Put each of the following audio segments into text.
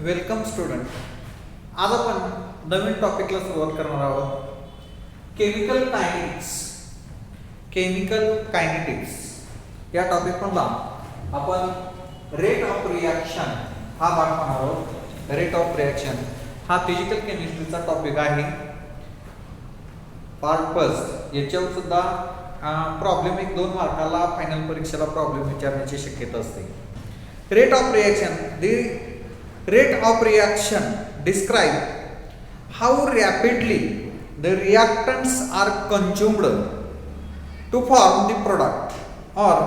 Welcome student. आज आपण नवीन टॉपिकला सुरुवात करणार आहोत. Chemical kinetics. केमिकल कायनेटिक्स या टॉपिकमधला आपण रेट ऑफ रिॲक्शन हा भाग पाहणार आहोत. रेट ऑफ रिॲक्शन हा फिजिकल केमिस्ट्रीचा टॉपिक आहे. पार्ट फर्स्ट याच्यावर सुद्धा प्रॉब्लेम 1-2 मार्काला फायनल परीक्षेला प्रॉब्लेम विचारण्याची शक्यता असते. Rate of reaction. The rate of reaction describe how rapidly the reactants are consumed to form the product or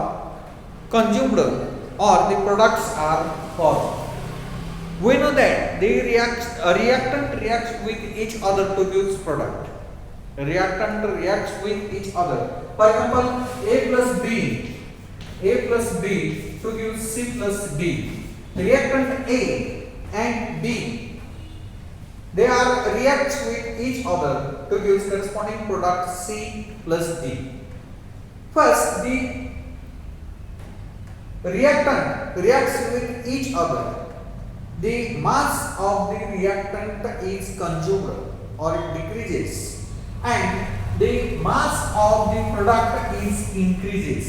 consumed or the products are formed. We know that the reactant reacts with each other to produce product. Reactant reacts with each other. For example, A plus B to give C plus D. Reactant A and B, they are reacts with each other to give corresponding product C plus D. First, the reactant reacts with each other. The mass of the reactant is consumed or it decreases, and the mass of the product is increases.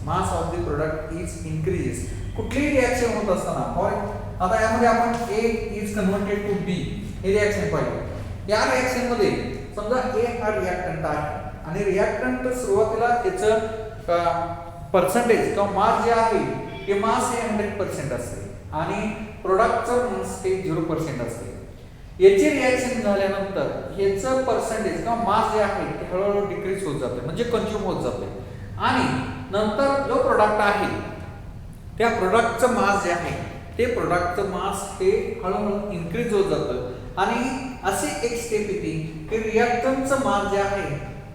Mass of the product is increases. कुठली reaction होत असताना आता यामध्ये आपण A is converted to B हे reaction पाहिजे. या reaction मध्ये समजा A हा रिॲक्टंट आहे आणि रिॲक्टंट सुरुवातीला याचं पर्सेंटेज किंवा मास जे आहे ते मास हे 100% असते आणि प्रोडक्टचं मास हे 0% असते. याची रिॲक्शन झाल्यानंतर याचं पर्सेंटेज किंवा मास जे आहे ते हळूहळू डिक्रीज होत जाते म्हणजे कंझ्युम होत जाते आणि नंतर जो प्रोडक्ट आहे त्या प्रोडक्टचं मास जे आहे ते प्रोडक्टचं मास हे हळूहळू इन्क्रीज होत जातं आणि अशी एक स्टेप येते की रिॲक्टंटचं मास जे आहे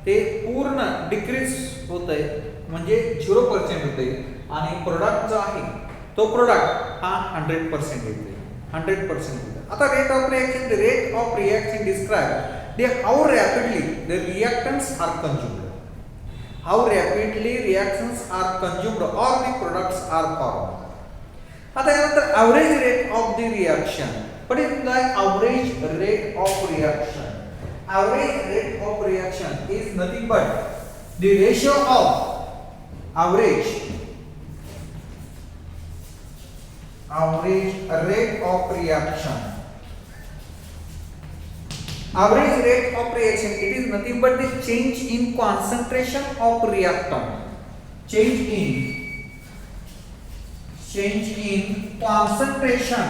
ते पूर्ण डिक्रीज होत आहे म्हणजे 0% होते आणि प्रोडक्ट जो आहे तो प्रोडक्ट हा 100% येते. 100% होते. आता rate of reaction describe the how rapidly the reactants are consumed. How rapidly reactions are consumed or the products are formed. आता यानंतर average rate of the reaction. What is the average rate of reaction? Average rate of reaction is nothing but the ratio of average rate of reaction. Average rate of reaction, it is nothing but the change in concentration of reactant. Change in concentration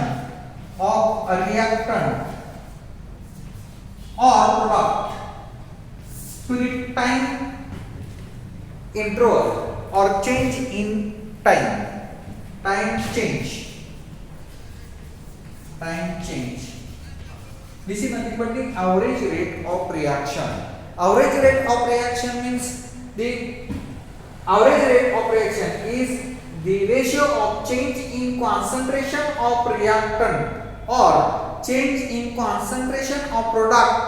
of a reactant or product to the time interval or change in time change. This is nothing but the average rate of reaction. Average rate of reaction means the average rate of reaction is the ratio of change in concentration of reactant or change in concentration of product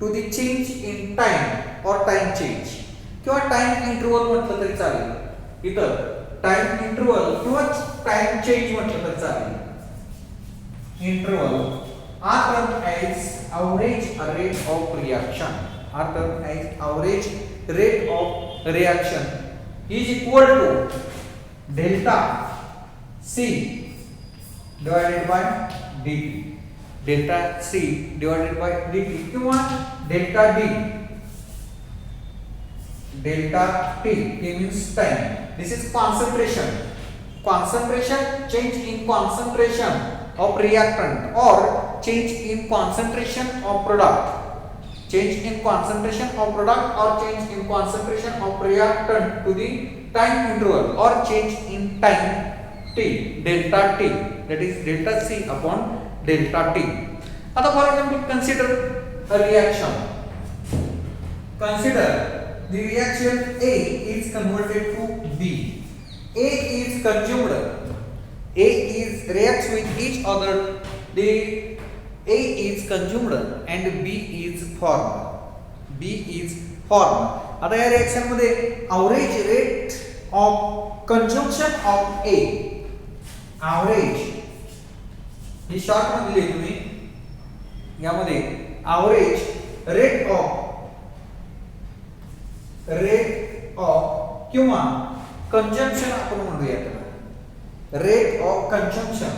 to the change in time or time change. किंवा time interval म्हटलं तरी चालेल. इथं time interval किंवा time change म्हटलं तरी चालेल. Interval are termed as average rate of reaction. Are termed as average rate of reaction is equal to delta C divided by dt. Delta C divided by dt किंवा delta D. Delta T means time. This is concentration. Change in concentration of reactant or change in concentration of product. Change in concentration of product or change in concentration of reactant to the time interval or change in time t, delta t, that is delta C upon delta t. Now for example, consider a reaction. Consider the reaction A is converted to B. A is consumed. A is reacts with each other. The A is consumed and B is formed. आता या reaction मध्ये average rate of consumption of A, average he short मध्ये लिहिले तुम्ही यामध्ये average rate of किंवा consumption आपण म्हणूया त्याला रेट ऑफ कंजम्पशन.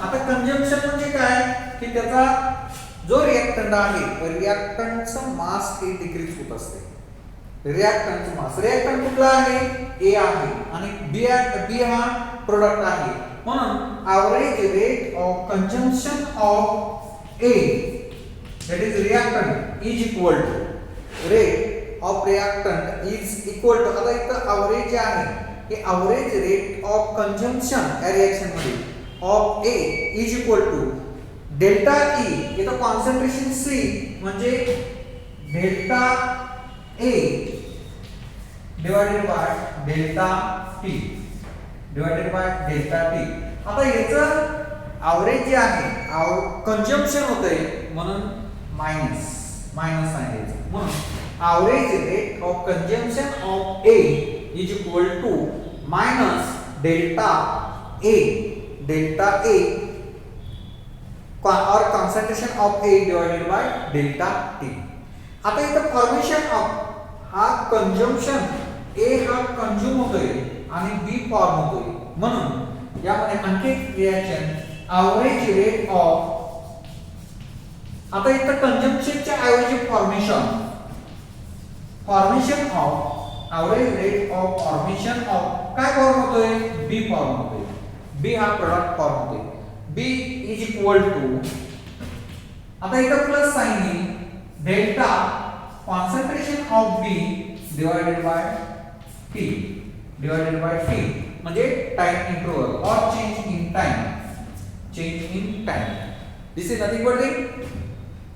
आता कंजम्पशन म्हणजे काय की त्याचा जो रिएक्टंट आहे रिएक्टंटचं मास हे डिक्रीज होत असते. रिएक्टंटचं मास रिएक्टंट कुठला आहे ए आहे आणि बी हा प्रोडक्ट आहे म्हणून average rate of consumption of A that is reactant is equal to rate of reactant is equal to आता इथं ॲव्हरेज आहे की ॲव्हरेज रेट ऑफ कंजम्पशन या रिएक्शन मध्ये of A is equal to delta E इथं concentration C म्हणजे delta A divided by delta T आता याचं ॲव्हरेज जे आहे कंजम्पशन होतंय म्हणून मायनस आहे म्हणून average rate of consumption of A is equal to minus delta A और concentration of A divided by delta T. आता इथं फॉर्मेशन ऑफ हा कंजम्पशन ए हा कंज्यूम होतोय आणि बी फॉर्म होतोय म्हणून यामध्ये आणखी एक रिएक्शन ॲव्हरेज रेट ऑफ आता इथं कंजम्पशनच्या ऐवजी formation of average rate of formation of काय फॉर्म होतोय बी फॉर्म होतोय. बी हा प्रोडक्ट फॉर्म होतोय. बी इज इक्वल टू आता इथं प्लस साइन येईल delta concentration of B divided by T म्हणजे टाइम इंटरवल और change in time. This is nothing but the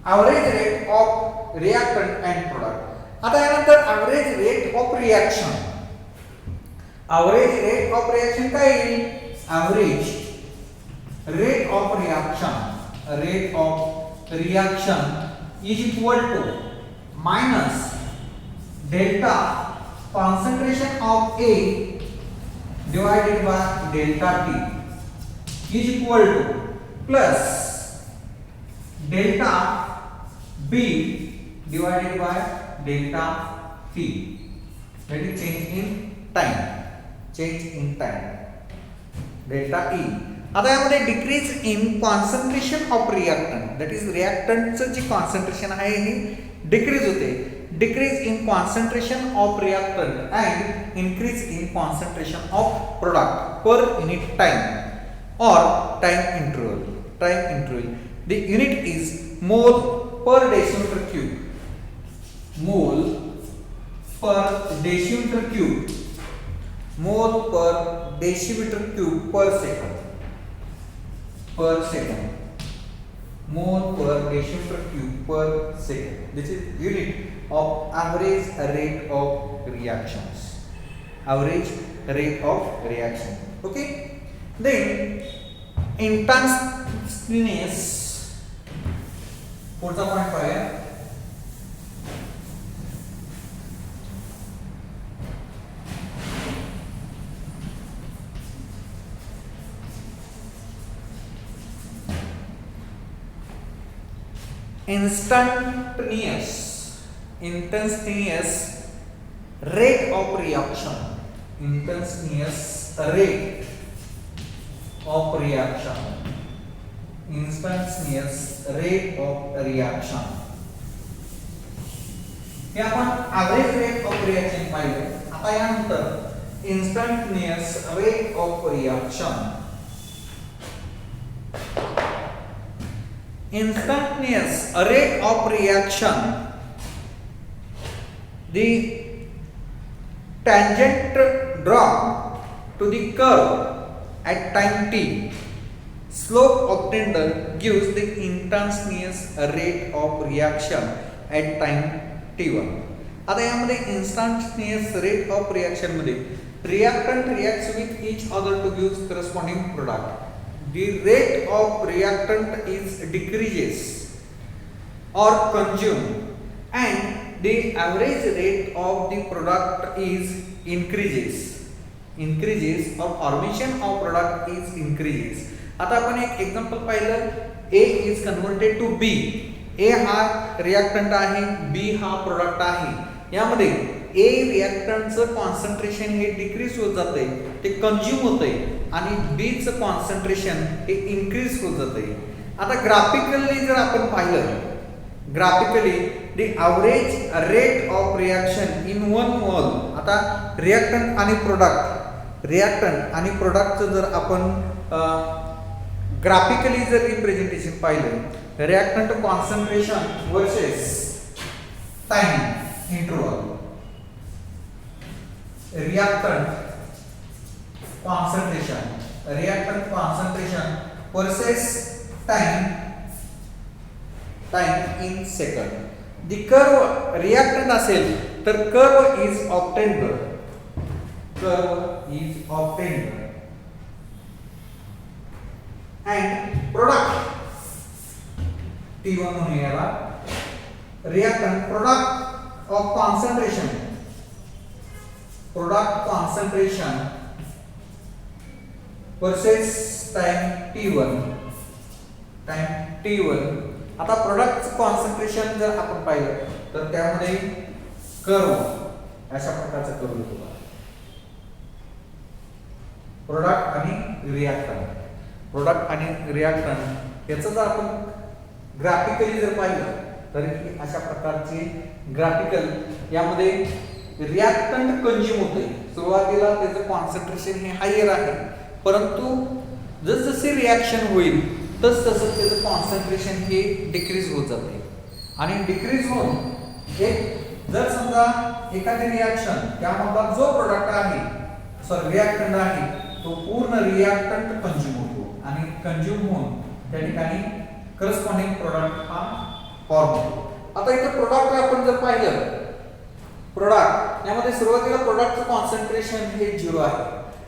average rate of reactant and product. आता यानंतर average rate of reaction. Average rate of reaction काय येईल average rate of reaction is equal to minus delta concentration of A divided by delta T is equal to plus delta B divided by delta T, that is change in time delta E. आता यामध्ये decrease in concentration of reactant that is रिएक्टंटचं जे concentration आहे हे decrease होते. Decrease in concentration of reactant and increase in concentration of product per unit time और time interval. The unit is mole per decimeter cube. Mole per decimeter cube. Mole per decimeter cube per second. Mole per decimeter cube per second. This is unit of average rate of reactions. Average rate of reaction. Okay. Then instantaneous. पुढचा point पाहूया. instantaneous rate of reaction. Instantaneous rate of reaction. हे आपण average rate of reaction पाहिलं. आता यानंतर instantaneous rate of reaction. Instantaneous rate of reaction. The tangent drop to the curve at time t. Slope obtained gives the instantaneous rate of reaction at time t1. आता यामध्ये instantaneous rate of reaction मध्ये reactant reacts with each other to give corresponding product. The rate of reactant is decreases or consumed and the average rate of the product is increases. increases or formation of product is increases. आता आपण एक example पाहिलं, A is converted to B. A हा reactant आहे, B हा product आहे. यामध्ये A रिएक्टंटचं concentration हे डिक्रीज होत जातंय, ते कंझ्युम होतंय आणि B चं कॉन्सन्ट्रेशन हे इन्क्रीज होत जातंय. आता ग्राफिकली जर आपण पाहिलं, graphically the average rate of reaction in one mole. आता रिएक्टंट आणि प्रोडक्टचं जर आपण ग्राफिकली जर रिप्रेझेंटेशन पाहिलं, reactant concentration versus time interval, reactant concentration versus time in second. The curve reactant असेल तर curve is obtained and product T1 म्हणून याला reactant product concentration versus time T1. आता प्रोडक्ट कॉन्सन्ट्रेशन जर आपण पाहिलं तर त्यामध्ये कर्व अशा प्रकारचा कर्व येतो. प्रोडक्ट आणि रिएक्टंट याचं जर आपण ग्राफिकली जर पाहिलं तर अशा प्रकारचे ग्राफिकल, यामध्ये रिएक्टंट कंझ्युम होते. सुरुवातीला त्याचं कॉन्सन्ट्रेशन हे हायर आहे, परंतु जसजसे रिएक्शन होईल तसं त्याचं कॉन्सन्ट्रेशन हे डिक्रीज होत जाते आणि डिक्रीज होऊन एक जर समजा एखादी रिएक्शन त्यामधला जो प्रोडक्ट आहे रिएक्टंट आहे तो पूर्ण रिएक्टंट कंझ्युम होतो आणि कंझ्युम होऊन त्या ठिकाणी करस्पॉन्डिंग प्रोडक्ट हा फॉर्म होतो. आता इथे प्रोडक्ट आपण जर पाहिलं, प्रोडक्ट यामध्ये सुरुवातीला प्रोडक्टचं कॉन्सन्ट्रेशन हे 0 आहे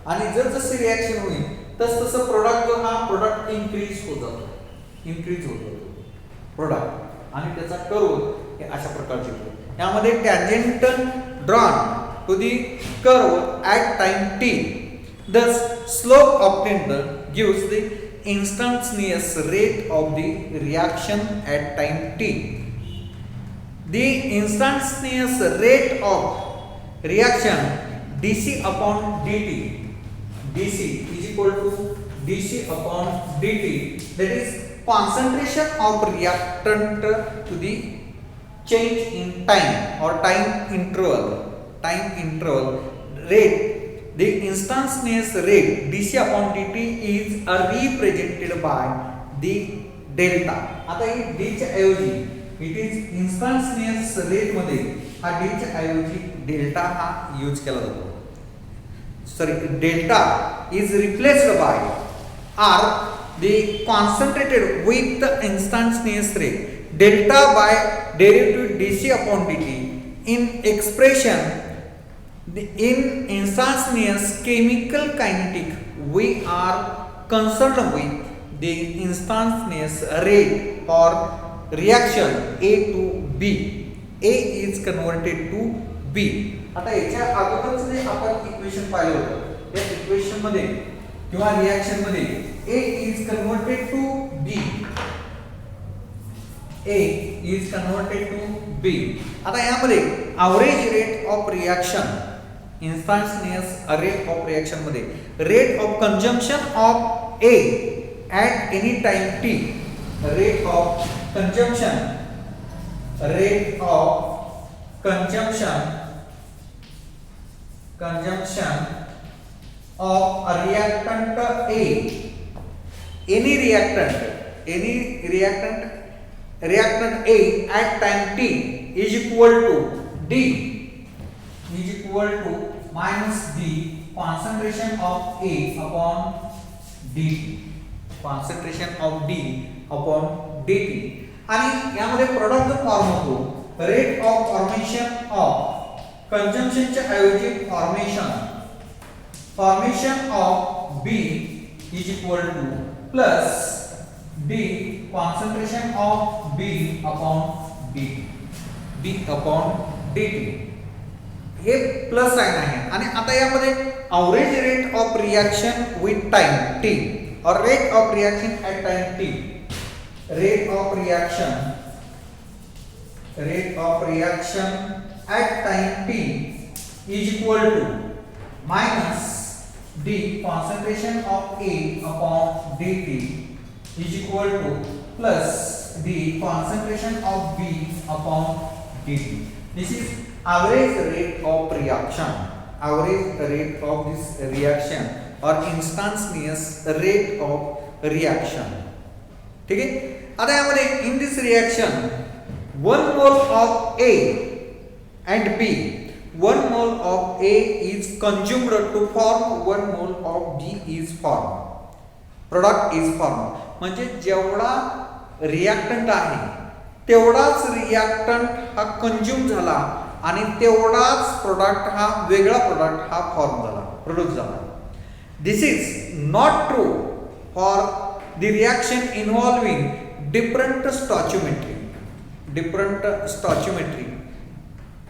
आणि जसजसे रिएक्शन होईल तसं प्रोडक्ट इन्क्रीज होत जातो प्रोडक्ट आणि त्याचा कर्व हे अशा प्रकारचे येतो. यामध्ये tangent drawn to the curve at time t. Thus slope obtained gives the instantaneous rate of the reaction at time t. The instantaneous rate of reaction dc upon dt, dc is equal to dc upon dt, that is concentration of reactant to the change in time or time interval rate. The instantaneous rate dc upon dt is represented by the delta. आता ही d च्या ऐवजी it is instantaneous rate मध्ये हा d च्या ऐवजी delta हा use केला जातो. Delta is replaced by r, the concentrated with the instantaneous rate. Delta by derivative dc upon dt in expression in instantaneous chemical kinetic we are concerned with the instantaneous rate for reaction A to B. A is converted to B. आता याच्या अगोदरच जे आपण equation पाहिलं होतं त्या equation मध्ये किंवा रिएक्शन मध्ये A is converted to B. A is converted to B. आता यामध्ये average rate of reaction, instantaneous rate of reaction मध्ये rate of consumption of A at any time t, rate of consumption of a reactant A, any reactant A at time t is equal to D, is equal to minus D concentration of A upon dt, concentration of D upon dt. आणि यामध्ये product form होतो rate of formation of कंजम्पशनच्या ऐवजी formation of B is equal to plus D concentration of B upon dt. हे plus sign आहे आणि आता यामध्ये average rate of reaction with time T or rate of reaction at time T, rate of reaction at time t is equal to minus d concentration of A upon dt is equal to plus d concentration of B upon dt. This is average rate of reaction, average rate of this reaction or instantaneous rate of reaction. ठीक है. आता यामध्ये in this reaction 1 mole of A and B, 1 mole of A is consumed to form 1 mole of B is formed. Product is formed. म्हणजे जेवढा reactant आहे तेवढाच reactant हा consume झाला आणि तेवढाच प्रोडक्ट हा वेगळा प्रोडक्ट हा फॉर्म झाला, प्रोड्यूस झाला. This is not true for the reaction involving different stoichiometry. Different stoichiometry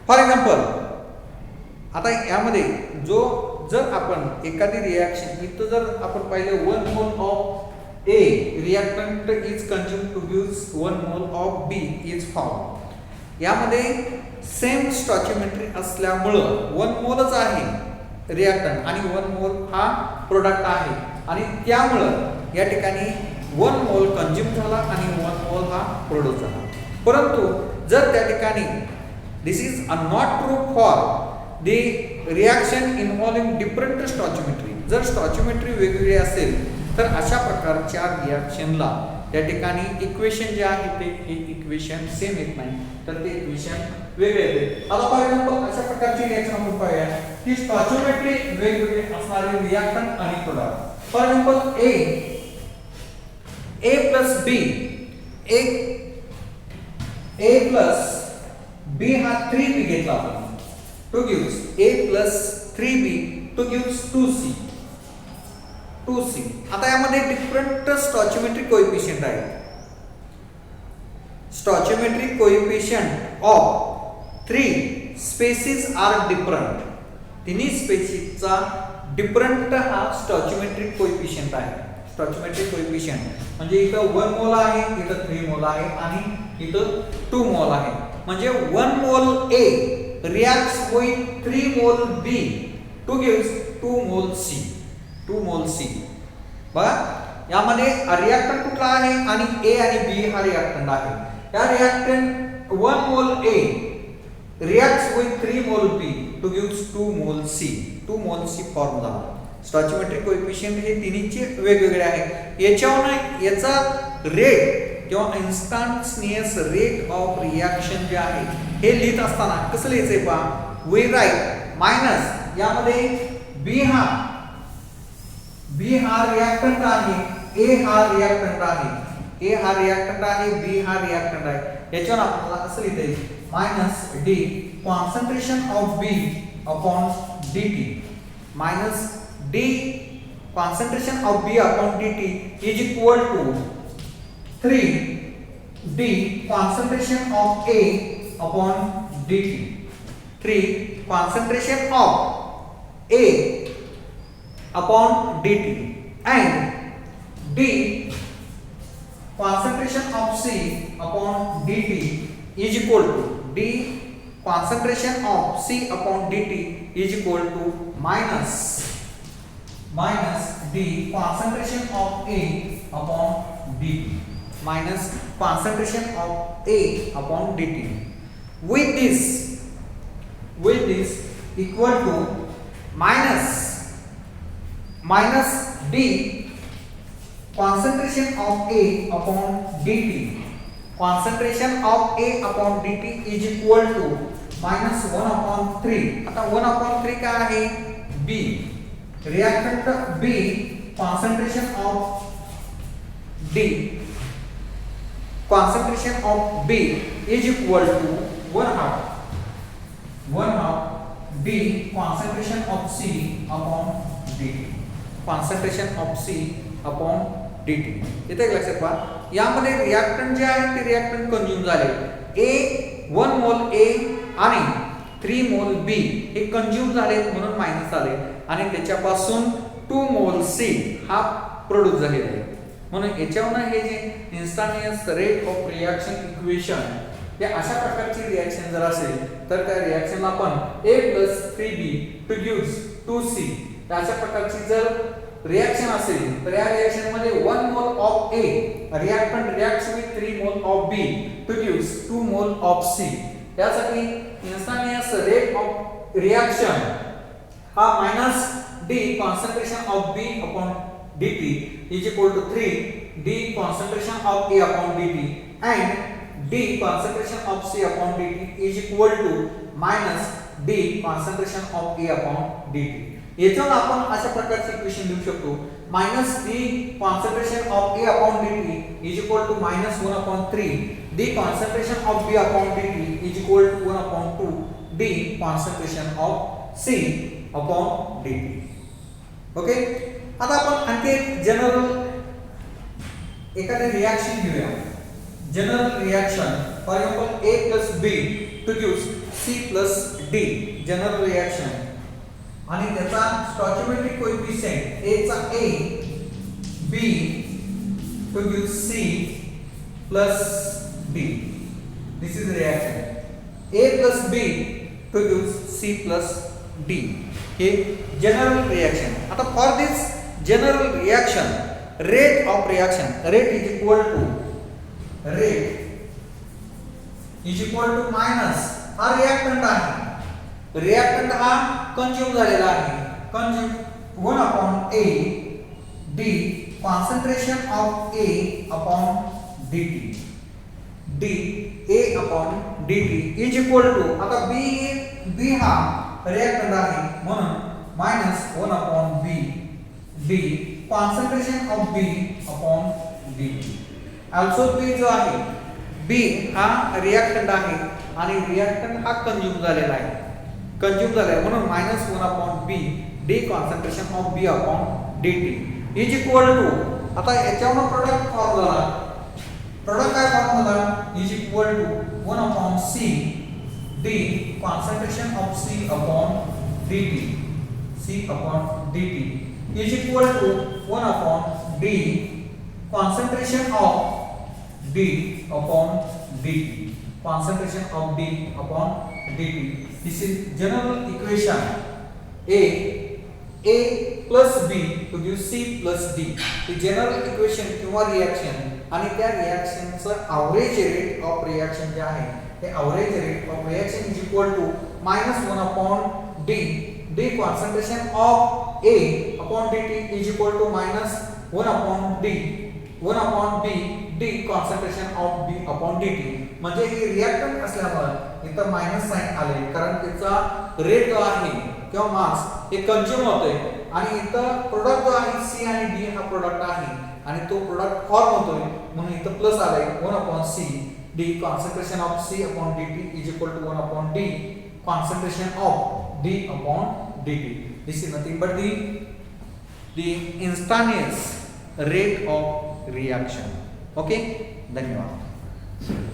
for example, आता यामध्ये जर आपण एखादी रिॲक्शन इथं जर आपण पाहिले 1 mole of A reactant is consume to gives 1 mole of B is form. यामध्ये सेम स्टॉचिओमेट्री असल्यामुळं 1 मोलच आहे रिॲक्टंट आणि 1 मोल हा प्रोडक्ट आहे आणि त्यामुळं या ठिकाणी 1 मोल कंज्यूम झाला आणि 1 मोल हा प्रोड्यूस झाला. परंतु जर त्या ठिकाणी this is not true for the reaction involving different stoichiometry. जर स्टॉचिओमेट्री वेगवेगळी असेल तर अशा प्रकारच्या रिॲक्शनला त्या ठिकाणी इक्वेशन जे आहे ते इक्वेशन सेम येत नाही, तर ते इक्वेशन वेगळे येते. आता फॉर एक्झाम्पल अशा प्रकारची रिॲक्शन आपण पाहूया की स्टॉचिओमेट्री वेगवेगळे असणारे रिॲक्टंट आणि product. For example A plus B, A plus B हा 3B घेतला आपण to gives A plus 3B to gives 2C. आता यामध्ये डिफरंट स्टॉचिओमेट्रिक कोएफिशिएंट आहे. Stoichiometric coefficient of 3 species are different. तिन्ही स्पेसिसचा डिफरंट हा स्टॉचिओमेट्रिक कोएफिशिएंट आहे. स्टॉचिओमेट्रिक कोएफिशिएंट म्हणजे इथं 1 मोल आहे, इथं 3 मोल आहे आणि इथं 2 मोल आहे. म्हणजे 1 मोल A reacts with 3 मोल B to gives 2 मोल C. 2 मोल C. बघा यामध्ये रिॲक्टंट कुठला आहे आणि A आणि B हा रिॲक्टंट आहे. या रिॲक्टंट 1 मोल A reacts with 3 मोल B to gives 2 मोल C. 2 मोल C फॉर्म झाला. स्टॉचिओमेट्रिक कोएफिशिएंट हे तिन्हीचे वेगवेगळे आहे. याच्यावर याचा रेट किंवा इन्स्टंटेनियस रेट ऑफ रिॲक्शन जे आहे हे लिहित असताना कसं लिहायचंय पहा, वी राईट मायनस यामध्ये B हा रिॲक्टंट आहे, A हा रिॲक्टंट आहे, B हा रिॲक्टंट आहे. याच्यावर आपल्याला असं लिहिता येईल minus D concentration of B upon dt minus D concentration of B upon dt is equal to 3D concentration of A upon dt. 3 concentration of A upon dt and D concentration of C upon dt is equal to D concentration of C upon dt is equal to minus D concentration of A upon dt minus concentration of A upon dt. With this equal to minus D concentration of A upon dt. Concentration of A upon dt is equal to minus 1 upon 3. आता 1 upon 3 काय आहे? B. Reactant B concentration of D concentration of B is equal to 1/2 D concentration of C upon dt. Concentration of C upon dt. इथे एक लक्षात पहा, यामध्ये reactant जे आहे ते रिॲक्टंट कंज्यूम झाले. A 1 मोल A आणि 3 मोल B हे कंज्यूम झाले म्हणून मायनस आले आणि त्याच्यापासून 2 मोल C हा प्रोड्यूस झालेला आहे. म्हणून याच्यावरून हे जे instantaneous rate of reaction equation हे अशा प्रकारची रिएक्शन जर असेल तर त्या रिएक्शनला आपण A + 3B produce 2C अशा प्रकारची जर रिएक्शन असेल तर या रिएक्शन मध्ये 1 mole of A reactant reacts with 3 mole of B produce 2 mole of C. यासाठी इन्स्टंटेनियस रेट ऑफ रिएक्शन हा -d concentration of B upon dt is equal to 3d concentration of A upon dt and d concentration of C upon dt is equal to -d concentration of A upon dt. याच्यावर आपण अशा प्रकारचे equation लिहू शकतो -d concentration of A upon dt is equal to -1 upon 3 d concentration of B upon dt is equal to 1 upon 2 d concentration of C upon dt. Okay, आता आपण आणखी एक जनरल एखादी रिएक्शन घेऊया. General reaction for example A plus B produce C plus D general reaction आणि त्याचा stoichiometric coefficient A चा A B produce C plus D. This is the reaction A plus B produce C plus D. हे general reaction. आता for this general reaction rate of reaction rate is equal to minus हा reactant आहे. Reactant हा consume झालेला आहे. Consume 1 upon A D concentration of A upon dt d A upon dt is equal to आता B हा reactant आहे म्हणून -1 upon B D concentration of B upon dt. also B जो आहे B हा रिएक्टंट आहे आणि रिएक्टंट हा कंज्यूम झालेला आहे. कंज्यूम झालाय म्हणून -1 upon B D concentration of B upon dt is equal to आता याच्यावर प्रोडक्ट फॉर्म झाला. प्रोडक्ट काय फॉर्म झाला is equal to 1 upon C D concentration of C upon dt C upon dt is equal to 1 upon D concentration of D upon dt concentration of D upon dt. This is general equation A plus B produce C plus D. ही general equation किंवा reaction आणि त्या रिएक्शनचं average rate of reaction जे आहे ते average rate of reaction is equal to -1 upon D concentration of A upon dt is equal to -1 upon B D concentration of B upon dt. म्हणजे हे reactant असल्यामुळे इथं मायनस साइन आले कारण त्याचा रेट जो आहे किंवा मास हे कंज्यूम होतोय आणि इथं प्रोडक्ट जो आहे C आणि D हा प्रोडक्ट आहे आणि तो प्रोडक्ट फॉर्म होतोय म्हणून इथं प्लस आलाय 1 upon C D concentration of C upon dt is equal to 1 upon D concentration of D upon dt. This is nothing but the instantaneous rate of reaction. Okay, धन्यवाद.